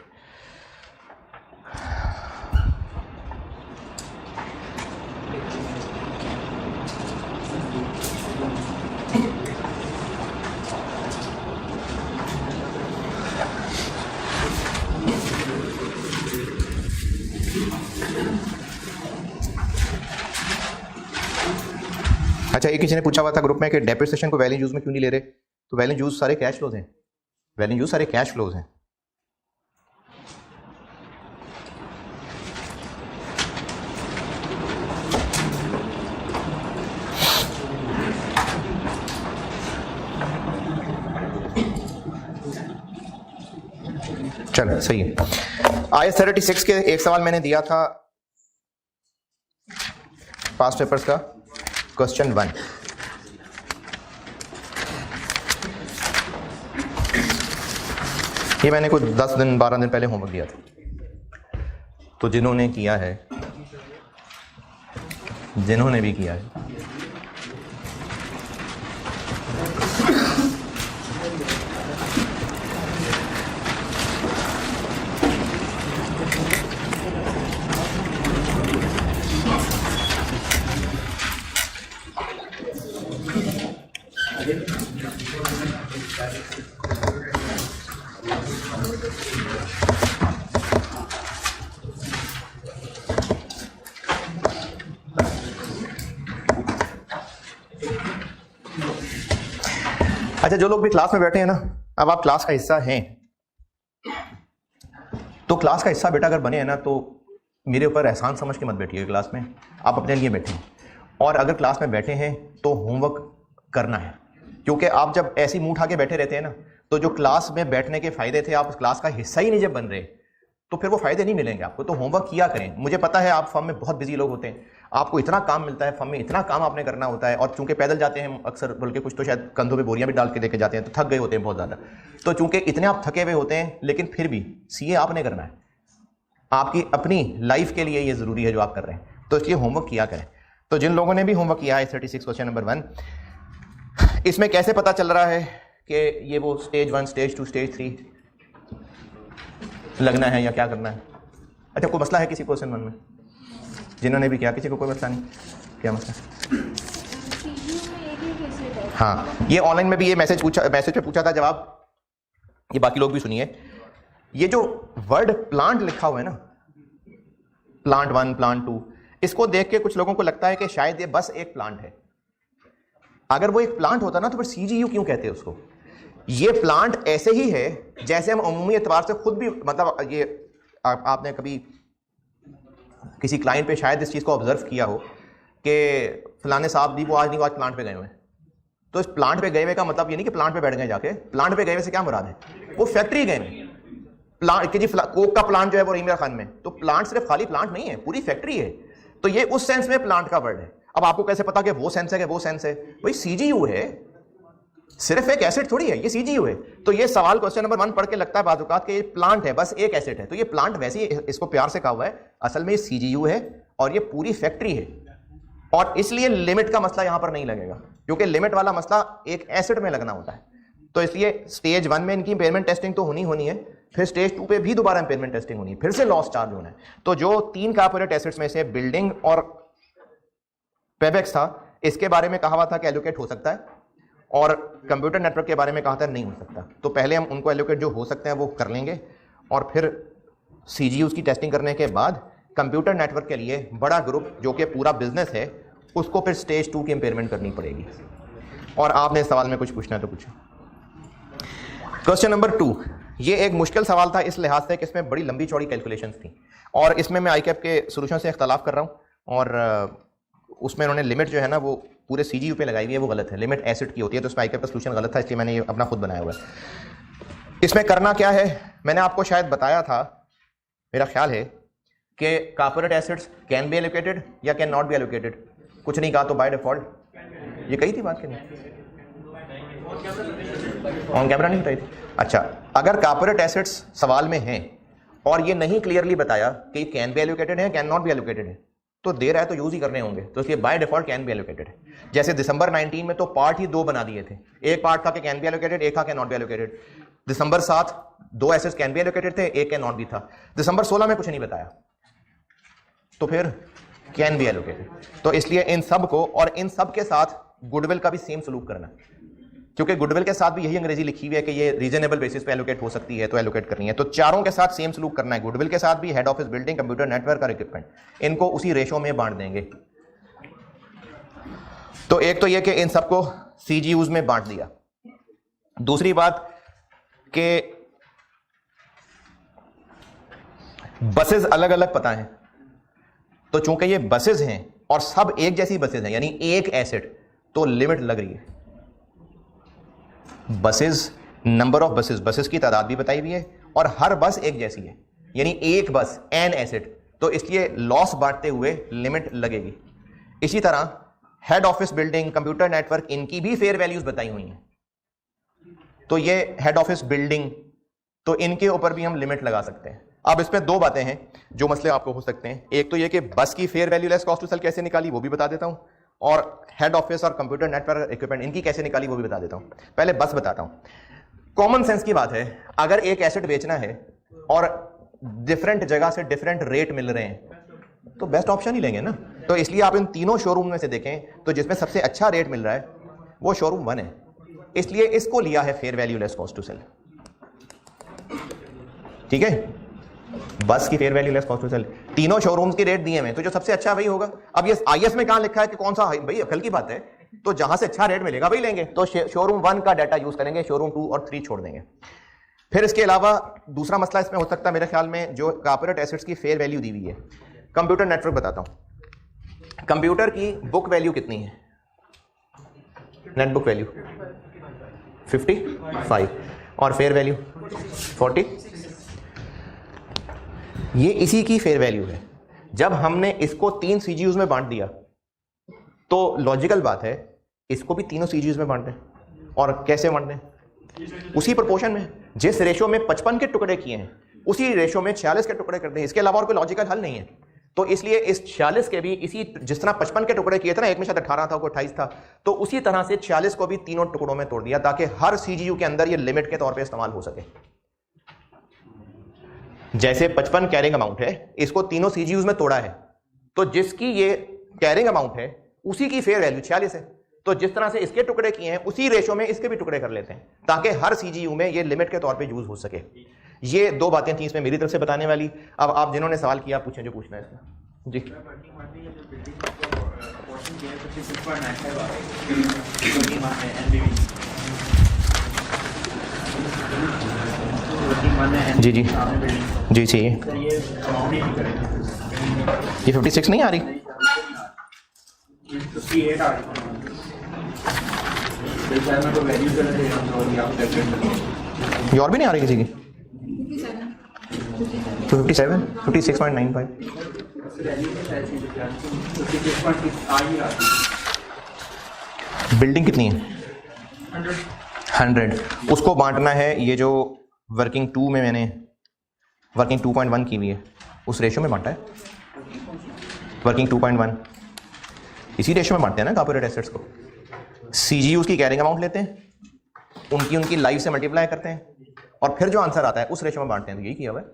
अच्छा, एक किसी ने पूछा हुआ था ग्रुप में कि डेप्रिसिएशन को वैल्यू यूज में क्यों नहीं ले रहे? तो वैल्यू यूज सारे कैश फ्लोज हैं, वैल्यू यूज सारे कैश फ्लोज हैं। चलो सही है। IAS 36 के एक सवाल मैंने दिया था पास्ट पेपर्स का, क्वेश्चन 1। ये मैंने कुछ 10 दिन 12 दिन पहले होमवर्क दिया था, तो जिन्होंने किया है, जिन्होंने भी किया है, अच्छा, जो लोग भी क्लास में बैठे हैं ना, अब आप क्लास का हिस्सा हैं, तो क्लास का हिस्सा बेटा अगर बने हैं ना, तो मेरे ऊपर एहसान समझ के मत बैठिए क्लास में, आप अपने लिए बैठे हैं। और अगर क्लास में बैठे हैं तो होमवर्क करना है, क्योंकि आप जब ऐसी मुंह उठा के बैठे रहते हैं ना, तो जो क्लास में बैठने के फायदे थे, आप उस क्लास का हिस्सा ही नहीं जब बन रहे, तो फिर वो फायदे नहीं मिलेंगे आपको। तो होमवर्क किया करें। मुझे पता है आप फर्म में बहुत बिजी लोग होते हैं, आपको इतना काम मिलता है, फर्म में इतना काम आपने करना होता है, और चूंकि पैदल जाते हैं अक्सर, बल्कि कुछ तो शायद कंधों पे बोरियां भी डाल के लेके जाते हैं, तो थक गए होते हैं बहुत ज़्यादा। तो चूंकि इतने आप थके हुए होते हैं, लेकिन फिर भी सीए आपने करना है, आपकी अपनी लाइफ के लिए ये ज़रूरी है जो आप कर रहे हैं, तो इसलिए होमवर्क किया करें। तो जिन लोगों ने भी होमवर्क किया है 36 क्वेश्चन नंबर 1, इसमें कैसे पता चल रहा है कि ये वो स्टेज 1, स्टेज 2, स्टेज 3 लगना है या क्या करना है? अच्छा, कोई मसला है किसी क्वेश्चन 1 में? जिन्होंने भी किया, किसी को कोई मसला नहीं? क्या मसला? हाँ, ये ऑनलाइन में भी ये मैसेज पे पूछा था जवाब, ये बाकी लोग भी सुनिए। ये जो वर्ड प्लांट लिखा हुआ है ना, प्लांट 1, प्लांट 2, इसको देख के कुछ लोगों को लगता है कि शायद ये बस एक प्लांट है। अगर वो एक प्लांट होता ना, तो फिर CGU क्यों कहते हैं उसको? ये प्लांट ऐसे ही है जैसे हम अमूमी एतबार से खुद भी, मतलब ये आपने कभी किसी क्लाइंट पे शायद इस चीज़ को ऑब्जर्व किया हो कि फलाने साहब जी वो आज नहीं, वो आज प्लांट पे गए हुए हैं। तो इस प्लांट पे गए हुए का मतलब ये नहीं कि प्लांट पे बैठ गए जाके, प्लांट पे गए हुए से क्या मुराद है? वो फैक्ट्री गए हुए, प्लांट कि जी कोक का प्लांट जो है वो इमरान खान में, तो प्लांट सिर्फ खाली प्लांट नहीं है, पूरी फैक्ट्री है। तो ये उस सेंस में प्लांट का वर्ड है। अब आपको कैसे पता कि वो सेंस है कि वो सेंस है? वही CGU है। सिर्फ एक एसेट थोड़ी है, ये सीजीयू है। तो ये सवाल क्वेश्चन नंबर 1 पढ़ के लगता है बाज़ औक़ात कि ये प्लांट है, बस एक एसेट है। तो ये प्लांट वैसे ही इसको प्यार से कहा हुआ है, असल में ये सीजीयू है और ये पूरी फैक्ट्री है। और इसलिए लिमिट का मसला यहां पर नहीं लगेगा, क्योंकि लिमिट वाला मसला एक एसेट में लगना होता है। तो इसलिए स्टेज 1 में इनकी इंपेयरमेंट टेस्टिंग तो होनी है, फिर स्टेज 2 पे भी दोबारा इंपेयरमेंट टेस्टिंग होनी है, फिर से लॉस चार्ज होना है। तो जो 3 कॉर्पोरेट एसेट्स में से बिल्डिंग और पेबेक्स था, इसके बारे में कहा हुआ था कि एलोकेट हो सकता है, और कंप्यूटर नेटवर्क के बारे में कहा था नहीं हो सकता। तो पहले हम उनको एलोकेट जो हो सकते हैं वो कर लेंगे, और फिर सीजीयूज की टेस्टिंग करने के बाद कंप्यूटर नेटवर्क के लिए बड़ा ग्रुप जो कि पूरा बिजनेस है, उसको फिर स्टेज 2 की इंपेयरमेंट करनी पड़ेगी। और आपने इस सवाल में कुछ पूछना है तो पूछो। क्वेश्चन नंबर 2, ये एक मुश्किल सवाल था इस लिहाज से कि इसमें बड़ी लंबी चौड़ी कैलकुलेशंस थी, और इसमें मैं आईकैप के सोल्यूशन से इख्तलाफ कर रहा हूँ, और उसमें उन्होंने लिमिट जो है ना वो पूरे सीजीयू पे लगाई हुई है, वो गलत है। लिमिट एसिड की होती है, तो उसमें आईकैप का सोल्यूशन गलत था, इसलिए मैंने ये अपना खुद बनाया हुआ है। इसमें करना क्या है, मैंने आपको शायद बताया था, मेरा ख्याल है कि corporate assets can be allocated या कैन नॉट बी एलोकेटेड। कुछ नहीं कहा तो बाय डिफॉल्ट ये कही थी बात के नहीं, ऑन कैमरा नहीं बताई थी। अच्छा, अगर कॉर्पोरेट एसेट्स सवाल में हैं और ये नहीं क्लियरली बताया कि कैन बी एलोकेटेड है कैन नॉट बी एलोकेटेड है, तो दे रहा है तो यूज ही करने होंगे, तो इसलिए by default can be allocated है। जैसे दिसंबर 19 में तो पार्ट ही 2 बना दिए थे, एक पार्ट था कि कैन बी एलोकेटेड, एक था can not be allocated. December 7 2 assets can be allocated थे, एक कैन नॉट भी था। दिसंबर 16 में कुछ नहीं बताया, तो फिर कैन बी एलोकेटेड। तो इसलिए इन सब को और इन सब के साथ गुडविल का भी सेम सलूक करना, क्योंकि गुडविल के साथ भी यही अंग्रेजी लिखी हुई है कि ये रीजनेबल बेसिस पे एलोकेट हो सकती है, तो एलोकेट करनी है। तो चारों के साथ सेम सलूक करना है, गुडविल के साथ भी, head office, building, computer network और इक्विपमेंट, इनको उसी रेशो में बांट देंगे। तो एक तो ये कि इन सबको सीजीयूज में बांट दिया। दूसरी बात कि बसेस अलग अलग पता है, तो चूंकि ये बसेस हैं और सब एक जैसी बसेस हैं, यानी एक एसेट, तो लिमिट लग रही है। Buses, number of buses, buses की तादाद भी बताई हुई है, और हर बस एक जैसी है, यानी एक बस एन एसेट, तो इसलिए लॉस बांटते हुए लिमिट लगेगी। इसी तरह head office, building, computer network, इनकी भी फेयर वैल्यूज बताई हुई हैं। तो ये हेड ऑफिस, बिल्डिंग, तो इनके ऊपर भी हम लिमिट लगा सकते हैं। अब इसमें 2 बातें हैं जो मसले आपको हो सकते हैं। एक तो ये कि बस की fair value less cost to sell कैसे निकाली वो भी बता देता हूं, और हेड ऑफिस और कंप्यूटर नेटवर्क इक्विपमेंट इनकी कैसे निकाली वो भी बता देता हूं। पहले बस बताता हूं। कॉमन सेंस की बात है, अगर एक एसेट बेचना है और डिफरेंट जगह से डिफरेंट रेट मिल रहे हैं तो बेस्ट ऑप्शन ही लेंगे ना। तो इसलिए आप इन तीनों शोरूम में से देखें तो जिसमें सबसे अच्छा रेट मिल रहा है वो शोरूम 1 है, इसलिए इसको लिया है fair value less cost to sell. ठीक है, बस की fair value less cost to sell, तीनों शोरूम्स के रेट दिए हुए, तो जो सबसे अच्छा वही होगा। अब ये आईएस में कहां लिखा है कि कौन सा, भाई अकल की बात है, तो जहां से अच्छा रेट मिलेगा वही लेंगे। तो शोरूम 1 का डाटा यूज करेंगे, शोरूम 2 और 3 छोड़ देंगे। फिर इसके अलावा दूसरा मसला इसमें हो सकता है मेरे ख्याल में, जो कॉर्पोरेट एसेट्स की फेयर वैल्यू दी हुई है। कंप्यूटर नेटवर्क बताता हूं, कंप्यूटर की बुक वैल्यू कितनी है, नेट बुक वैल्यू 55 और फेयर वैल्यू 40, ये इसी की फेयर वैल्यू है। जब हमने इसको 3 सीजीयूज में बांट दिया तो लॉजिकल बात है इसको भी तीनों सीजीयूज में बांट दें। और कैसे बांट दें, उसी प्रोपोर्शन में, जिस रेशो में 55 के टुकड़े किए हैं उसी रेशो में 46 के टुकड़े कर दें। इसके अलावा और कोई लॉजिकल हल नहीं है। तो इसलिए इस 46 के भी इसी, जिस तरह 55 के टुकड़े किए थे ना, एक में शायद 18 था, कोई 28 था, तो उसी तरह से 46 को भी तीनों टुकड़ों में तोड़ दिया ताकि हर सीजीयू के अंदर ये लिमिट के तौर पे इस्तेमाल हो सके। जैसे 55 कैरिंग अमाउंट है, इसको तीनों सीजीयूज में तोड़ा है, तो जिसकी ये कैरिंग अमाउंट है उसी की फेयर वैल्यू 46 है। तो जिस तरह से इसके टुकड़े किए हैं उसी रेशो में इसके भी टुकड़े कर लेते हैं ताकि हर सीजीयू में ये लिमिट के तौर पे यूज हो सके। ये 2 बातें थी इसमें मेरी तरफ से बताने वाली। अब आप जिन्होंने सवाल किया पूछें जो पूछना है इसमें। जी, जी जी जी चाहिए। ये 56 नहीं आ रही, ये और भी नहीं आ रही किसी की। 57, 56.95। बिल्डिंग कितनी है? 100, उसको बांटना है ये जो वर्किंग 2 में मैंने वर्किंग 2.1 की हुई है उस रेशो में बांटा है। वर्किंग 2.1 इसी रेशो में बांटते हैं ना कॉर्पोरेट एसेट्स को। सीजीयूज की कैरिंग अमाउंट लेते हैं, उनकी लाइफ से मल्टीप्लाई करते हैं और फिर जो आंसर आता है उस रेशो में बांटते हैं। तो यही किया हुआ है।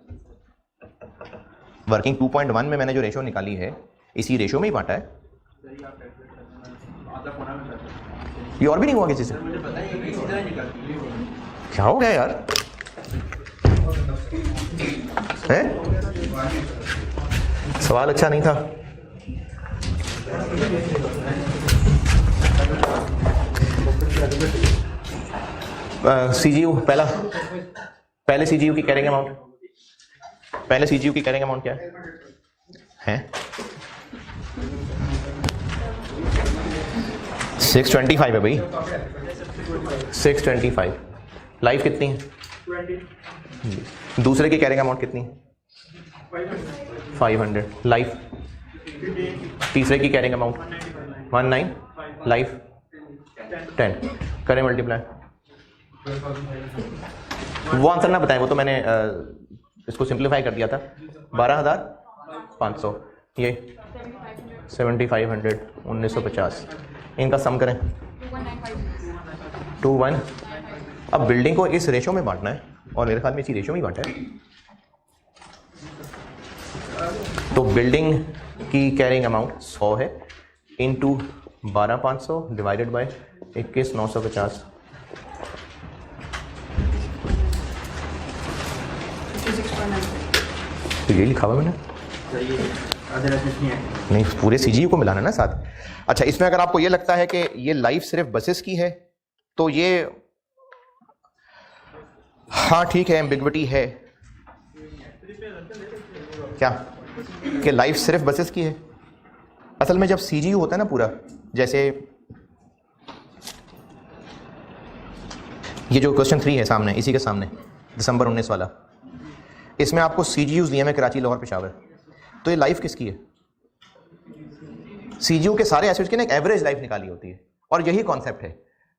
वर्किंग 2.1 में मैंने जो रेशो निकाली है इसी रेशो में ही बांटा है। ये और भी नहीं हुआ किसी से? क्या हो गया यार? है? सवाल अच्छा नहीं था। सीजीयू पहले सीजीयू की कैरिंग अमाउंट क्या है? 625 है भाई, 625। लाइफ कितनी है? 20। दूसरे की कैरिंग अमाउंट कितनी है? 500। लाइफ तीसरे की कैरिंग अमाउंट 19, लाइफ 10। करें मल्टीप्लाई। वो आंसर ना बताएं, वो तो मैंने इसको सिंप्लीफाई कर दिया था। 12,500 ये 7,500 1950। इनका सम करें 21। अब बिल्डिंग को इस रेशो में बांटना है और मेरे ख्याल में इसी रेशो में ही बांटा है। तो बिल्डिंग की कैरिंग अमाउंट 100 है इंटू 12,500 डिवाइडेड बाय 21,950। तो ये लिखा हुआ मैंने नहीं, पूरे सीजीयू को मिलाना ना साथ। अच्छा, इसमें अगर आपको ये लगता है कि ये लाइफ सिर्फ बसेस की है तो ये हाँ ठीक है, एम्बिग्विटी है क्या कि लाइफ सिर्फ बसेस की है। असल में जब सीजीयू होता है ना पूरा, जैसे ये जो क्वेश्चन 3 है सामने, इसी के सामने दिसंबर 19 वाला, इसमें आपको सीजीयूज दिए हैं कराची, लाहौर, पेशावर। तो ये लाइफ किसकी है? सीजीयू के सारे एसेट्स की ना एक एवरेज लाइफ निकाली होती है और यही कॉन्सेप्ट है।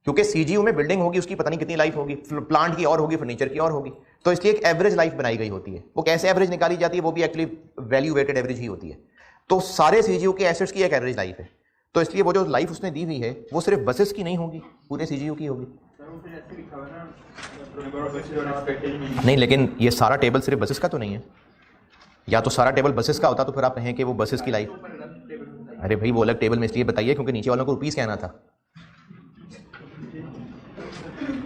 क्योंकि सीजीयू में बिल्डिंग होगी, उसकी पता नहीं कितनी लाइफ होगी, प्लांट की और होगी, फर्नीचर की और होगी, तो इसलिए एक एवरेज लाइफ बनाई गई होती है। वो कैसे एवरेज निकाली जाती है? वो भी एक्चुअली वैल्यू वेटेड एवरेज ही होती है। तो सारे सीजीयू के एसेट्स की एक एवरेज लाइफ है, तो इसलिए वो जो लाइफ उसने दी हुई है वो सिर्फ बसेस की नहीं होगी, पूरे सीजीयू की होगी। नहीं, लेकिन ये सारा टेबल सिर्फ बसेस का तो नहीं है। या तो सारा टेबल बसेस का होता तो फिर आप कहें कि वो बसेस की लाइफ। अरे भाई, वो अलग टेबल में इसलिए बताइए क्योंकि नीचे वालों को रुपीस कहना था,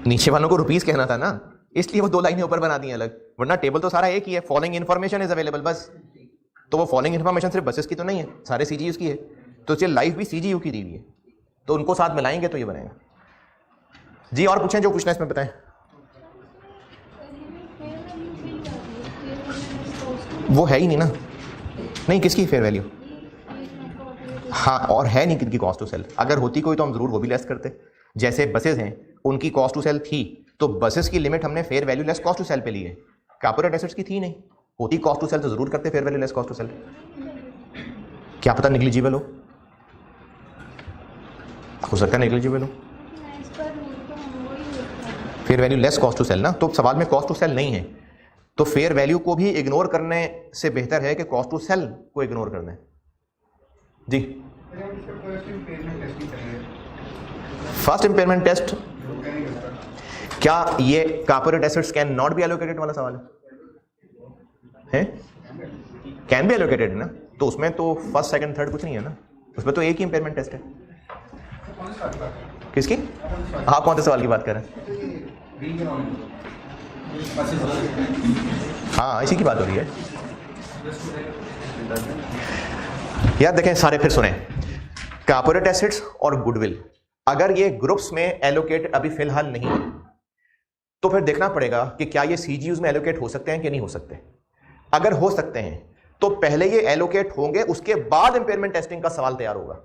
नीचे वालों को रुपीस कहना था ना, इसलिए वो 2 लाइनें ऊपर बना दी अलग, वरना टेबल तो सारा एक ही है। फॉलोइंग इन्फॉर्मेशन इज अवेलेबल, बस। तो वो फॉलोइंग इन्फॉर्मेशन सिर्फ बसेस की तो नहीं है, सारे सीजीयू की है। तो इसलिए लाइफ भी सीजीयू की दी हुई है, तो उनको साथ मिलाएंगे तो ये बनेगा। जी और पूछें, जो पूछना है इसमें बताएं। वो है ही नहीं ना। नहीं, किसकी फेयर वैल्यू? हाँ, और है नहीं किसकी कॉस्ट टू सेल। अगर होती कोई तो हम जरूर वो भी लेस करते। जैसे बसेस हैं, उनकी कॉस्ट टू सेल थी, तो बसेस की लिमिट हमने fair value less cost to sell पे ली है। कॉर्पोरेट एसेट्स की थी नहीं, होती कॉस्ट टू सेल तो जरूर करते fair value less cost to sell. क्या पता निग्लिजिबल हो सकता है निग्लिजिबल हो, fair value less cost to sell ना। तो सवाल में कॉस्ट टू सेल नहीं है, तो फेयर वैल्यू को भी इग्नोर करने से बेहतर है कि कॉस्ट टू सेल को इग्नोर करना है। जी, फर्स्ट इंपेयरमेंट टेस्ट, क्या ये corporate assets can not be allocated वाला सवाल है? कैन बी एलोकेटेड है ना, तो उसमें तो फर्स्ट सेकंड थर्ड कुछ नहीं है ना, उसमें तो एक ही इंपेयरमेंट टेस्ट है। किसकी? आप कौन से सवाल की बात कर रहे हैं? हाँ, इसी की बात हो रही है यार। देखें सारे, फिर सुने, कॉर्पोरेट एसेट्स और गुडविल अगर ये ग्रुप्स में एलोकेट अभी फिलहाल नहीं है, तो फिर देखना पड़ेगा कि क्या ये सीजीयूज में एलोकेट हो सकते हैं कि नहीं हो सकते। अगर हो सकते हैं तो पहले ये एलोकेट होंगे, उसके बाद इंपेयरमेंट टेस्टिंग का सवाल तैयार होगा।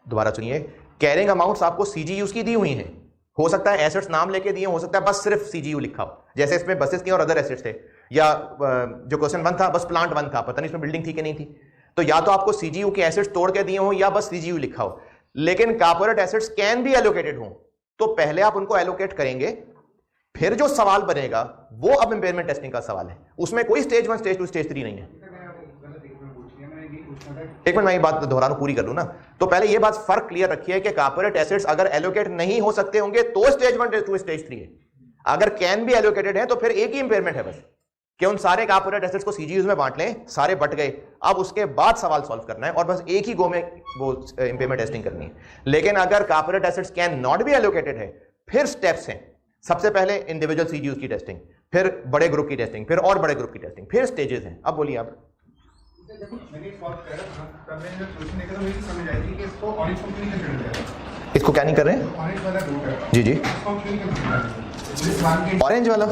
दोबारा सुनिए, कैरिंग अमाउंट्स आपको सीजीयूज की दी हुई हैं, हो सकता है एसेट्स नाम लेके दिए, हो सकता है बस सिर्फ सीजीयू लिखा हो, जैसे इसमें बसेस की और अदर एसेट्स थे, या जो क्वेश्चन 1 था बस प्लांट 1 था, पता नहीं इसमें बिल्डिंग थी कि नहीं थी। तो या तो आपको सीजीयू के एसेट्स तोड़ के दिए हो या बस सीजीयू लिखा हो। लेकिन corporate assets can be allocated हो, तो पहले आप उनको एलोकेट करेंगे, फिर जो सवाल बनेगा वो अब इंपेयरमेंट टेस्टिंग का सवाल है, उसमें कोई स्टेज 1 स्टेज 2 स्टेज 3 नहीं है। एक मिनट मैं ये बात दोहराना पूरी कर लूं ना। तो पहले ये बात फर्क क्लियर रखिए कि कॉर्पोरेट एसेट्स अगर एलोकेट नहीं हो सकते होंगे तो स्टेज 1 स्टेज 2 स्टेज 3 है, अगर कैन भी एलोकेटेड है तो फिर एक ही इंपेयरमेंट है बस कि उन सारे कॉर्पोरेट एसेट्स को सीजीयूज में बांट लें, सारे बट गए, अब उसके बाद सवाल सॉल्व करना है और बस एक ही गो में वो इंपेयरमेंट टेस्टिंग करनी है। लेकिन अगर corporate assets can not be allocated है, फिर स्टेप्स हैं, सबसे पहले इंडिविजुअल सीजीयूज की टेस्टिंग, फिर बड़े ग्रुप की टेस्टिंग, फिर और बड़े ग्रुप की टेस्टिंग, फिर स्टेजेस हैं। अब बोलिए आप। इसको क्या नहीं कर रहे हैं? जी जी, ऑरेंज वाला,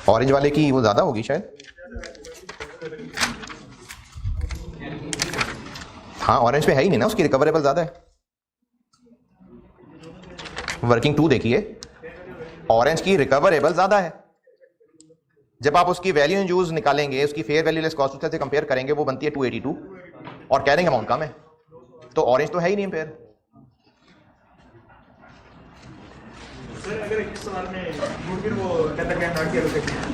ऑरेंज वाले की वो ज्यादा होगी शायद। हाँ, ऑरेंज पे है ही नहीं ना, उसकी रिकवरेबल ज्यादा है। वर्किंग 2 देखिए, ऑरेंज की रिकवरेबल ज्यादा है। जब आप उसकी वैल्यू इन यूज निकालेंगे, उसकी फेयर वैल्यू लेस कॉस्ट से कंपेयर करेंगे, वो बनती है 282 और कैरिंग अमाउंट कम है, तो ऑरेंज तो है ही नहीं इम्पेयर। अगर एक सवाल में गुडविल वो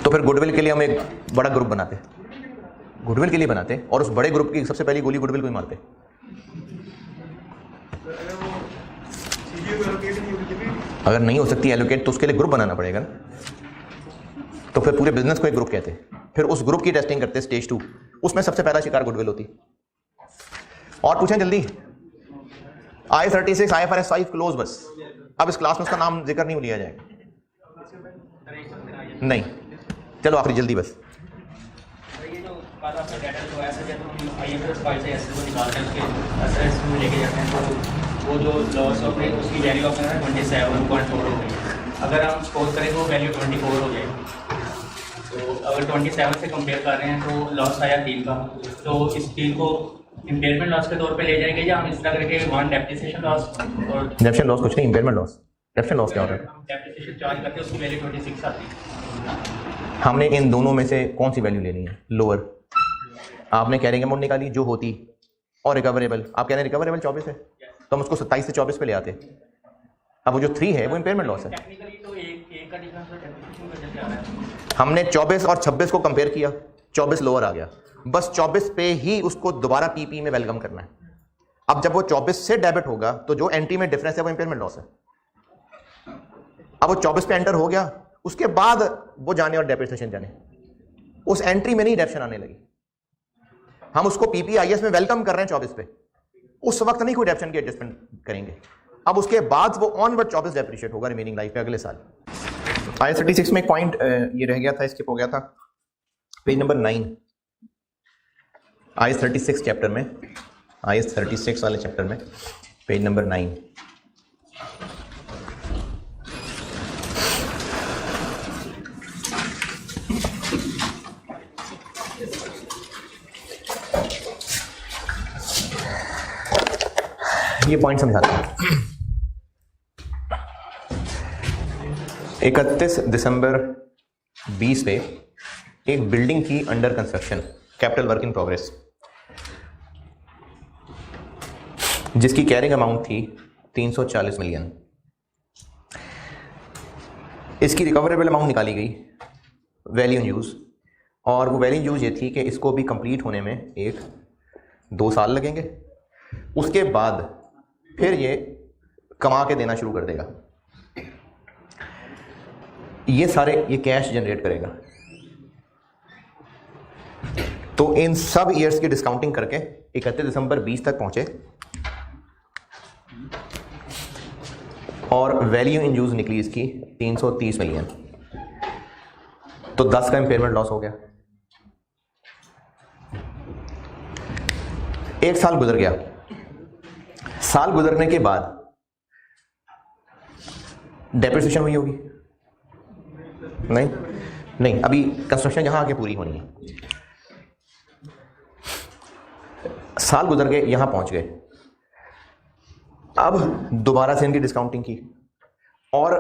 तो फिर गुडविल के लिए हम एक बड़ा ग्रुप बनाते, गुडविल के लिए बनाते और उस बड़े ग्रुप की सबसे पहली गोली गुडविल को ही मारते। अगर नहीं हो सकती एलोकेट तो उसके लिए ग्रुप बनाना पड़ेगा ना, तो फिर पूरे बिजनेस को एक ग्रुप कहते, फिर उस ग्रुप की टेस्टिंग करते स्टेज 2, उसमें सबसे पहला शिकार गुडविल होती। और पूछें जल्दी, I36 IFRS 5 क्लोज बस। अब इस क्लास में उसका नाम जिक्र नहीं लिया जाएगा, नहीं। चलो आखिरी जल्दी बस। वो जो लॉस ऑफ उसकी वैल्यू ऑफ 27.4 हो गई, अगर हम सपोज करें तो वो वैल्यू 24 हो जाएगी। तो अगर 27 से कंपेयर कर रहे हैं तो लॉस आया 3 का, तो इस 3 को इम्पेयरमेंट लॉस के तौर पे ले जाएंगे या हम इस तरह करके वन डेप्रिसिएशन लॉस और डेप्रिसिएशन लॉस कुछ नहीं, इम्पेयरमेंट लॉस। डेप्रिसिएशन लॉस क्या होता है? डेप्रिसिएशन चार्ज करते हैं, उसकी वैल्यू 26 आती है। हमने इन दोनों में से कौन सी वैल्यू लेनी है? लोअर। आपने कैरिंग अमाउंट निकाली जो होती, और रिकवरेबल, आप कह रहे हैं रिकवरेबल 24 है, तो हम उसको 27 से 24 पे ले आते। अब वो जो 3 है वो इम्पेयरमेंट लॉस है। टेक्निकली तो एक का डिफरेंस तो डेप्रिसिएशन की वजह से आ रहा है। हमने 24 और 26 को कंपेयर किया, 24 लोअर आ गया, बस 24 पे ही उसको दोबारा पीपी में वेलकम करना है। अब जब वो 24 से डेबिट होगा तो जो एंट्री में डिफरेंस है वो इम्पेयरमेंट लॉस है। अब वो 24 पे एंटर हो गया, उसके बाद वो जाने और डेप्रिसिएशन जाने, उस एंट्री में नहीं डेप्रिसिएशन आने लगी, हम उसको पीपीआईएस में वेलकम कर रहे हैं 24 पे, उस वक्त नहीं कोई डेप्रिसिएशन की एडजस्टमेंट करेंगे। अब उसके बाद वो ऑनवर्ड 24 डेप्रिशिएट होगा रिमेनिंग लाइफ पे अगले साल। I36 में एक पॉइंट ये रह गया था, स्किप हो गया था, पेज नंबर 9 I36 चैप्टर में, I36 वाले चैप्टर में पेज नंबर 9। ये पॉइंट समझाता हूं। 31 दिसंबर 20 पे एक बिल्डिंग की under construction, capital work in progress, जिसकी कैरिंग अमाउंट थी 340 मिलियन। इसकी रिकवरेबल अमाउंट निकाली गई, वैल्यू इन यूज, और वो वैल्यू इन यूज ये थी कि इसको भी कंप्लीट होने में 1-2 साल लगेंगे, उसके बाद फिर ये कमा के देना शुरू कर देगा, ये कैश जनरेट करेगा। तो इन सब ईयर्स की डिस्काउंटिंग करके 31 दिसंबर 20 तक पहुंचे और वैल्यू इन यूज निकली इसकी 330 मिलियन, तो 10 का इंपेयरमेंट लॉस हो गया। 1 साल गुजर गया, साल गुजरने के बाद डेप्रिसिएशन हुई होगी? नहीं, अभी कंस्ट्रक्शन यहां आके पूरी होनी है। साल गुजर गए, यहां पहुंच गए, अब दोबारा से इनकी डिस्काउंटिंग की और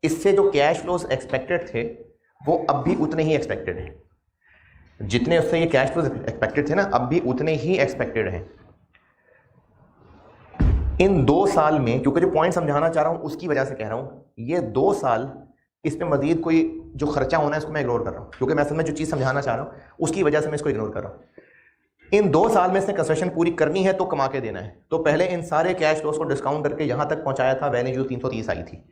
इससे जो कैश फ्लोज एक्सपेक्टेड थे वो अब भी उतने ही एक्सपेक्टेड हैं, जितने उससे ये कैश फ्लोज एक्सपेक्टेड थे ना, अब भी उतने ही एक्सपेक्टेड हैं। इन 2 साल में, क्योंकि जो पॉइंट समझाना चाह रहा हूं उसकी वजह से कह रहा हूं, ये 2 साल इस पे मजीद कोई जो खर्चा होना है इसको मैं इग्नोर कर रहा हूं, क्योंकि मैं असल में जो चीज़ समझाना चाह रहा हूं उसकी वजह से मैं इसको इग्नोर कर रहा हूं। इन 2 साल में इसने कंस्ट्रक्शन पूरी करनी है तो कमा के देना है। तो पहले इन सारे कैश फ्लोस को डिस्काउंट करके यहाँ तक पहुँचाया था, वैल्यू जो 330 आई थी।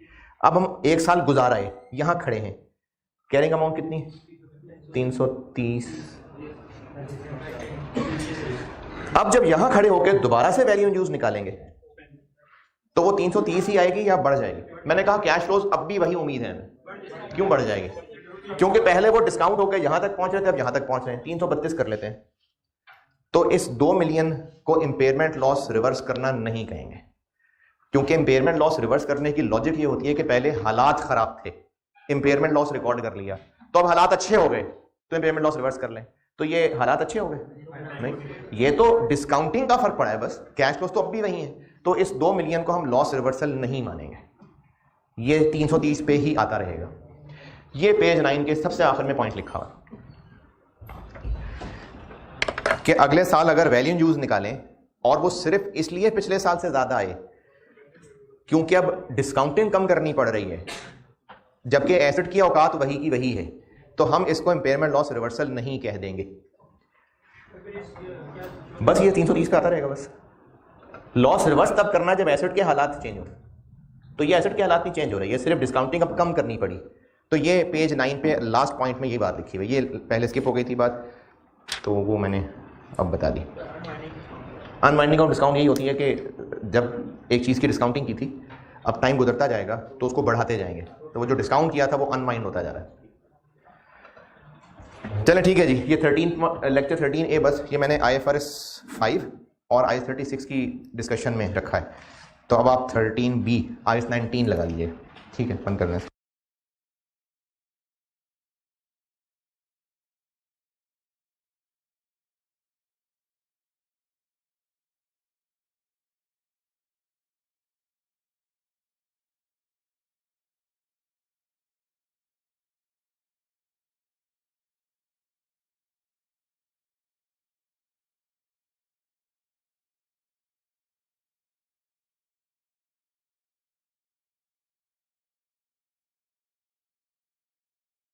अब हम 1 साल गुजारा है, यहाँ खड़े हैं, कैरिंग अमाउंट कितनी, 330। अब जब यहां खड़े होकर दोबारा से वैल्यू इन यूज निकालेंगे तो वो 330 ही आएगी या बढ़ जाएगी? मैंने कहा कैश फ्लोज अब भी वही उम्मीद है हमें। क्यों बढ़ जाएगी? क्योंकि पहले वो डिस्काउंट होकर यहां तक पहुंच रहे थे, अब यहां तक पहुंच रहे हैं, 332 कर लेते हैं। तो इस 2 मिलियन को इंपेयरमेंट लॉस रिवर्स करना नहीं कहेंगे, क्योंकि इंपेयरमेंट लॉस रिवर्स करने की लॉजिक ये होती है कि पहले हालात खराब थे, इंपेयरमेंट लॉस रिकॉर्ड कर लिया, तो अब हालात अच्छे हो गए तो इंपेयरमेंट लॉस रिवर्स कर लें। तो ये हालात अच्छे हो गए? नहीं, ये तो डिस्काउंटिंग का फर्क पड़ा है बस, कैश फ्लोस तो अब भी वही है। तो इस 2 मिलियन को हम लॉस रिवर्सल नहीं मानेंगे, ये 330 पे ही आता रहेगा। ये पेज 9 के सबसे आखिर में पॉइंट लिखा हुआ कि अगले साल अगर वैल्यू यूज निकालें और वो सिर्फ इसलिए पिछले साल से ज्यादा आए क्योंकि अब डिस्काउंटिंग कम करनी पड़ रही है, जबकि एसेट की औकात वही की वही है, तो हम इसको इंपेयरमेंट लॉस रिवर्सल नहीं कह देंगे। बस ये 330 का आता रहेगा। बस लॉस रिवर्स तब करना जब एसेट के हालात चेंज हो, तो ये एसेट के हालात नहीं चेंज हो रहे, ये सिर्फ डिस्काउंटिंग अब कम करनी पड़ी। तो ये पेज 9 पे लास्ट पॉइंट में ये बात लिखी हुई है, ये पहले स्किप हो गई थी बात, तो वो मैंने अब बता दी। अनवाइंडिंग ऑफ डिस्काउंट यही होती है कि जब एक चीज़ की डिस्काउंटिंग की थी, अब टाइम गुजरता जाएगा तो उसको बढ़ाते जाएंगे, तो वो जो डिस्काउंट किया था वो अनवाइंड होता जा रहा है। चले ठीक है जी, ये लेक्चर 13A बस ये मैंने IFRS 5 और IAS 36 की डिस्कशन में रखा है। तो अब आप 13B IAS 19 लगा लीजिए। ठीक है, बंद करने से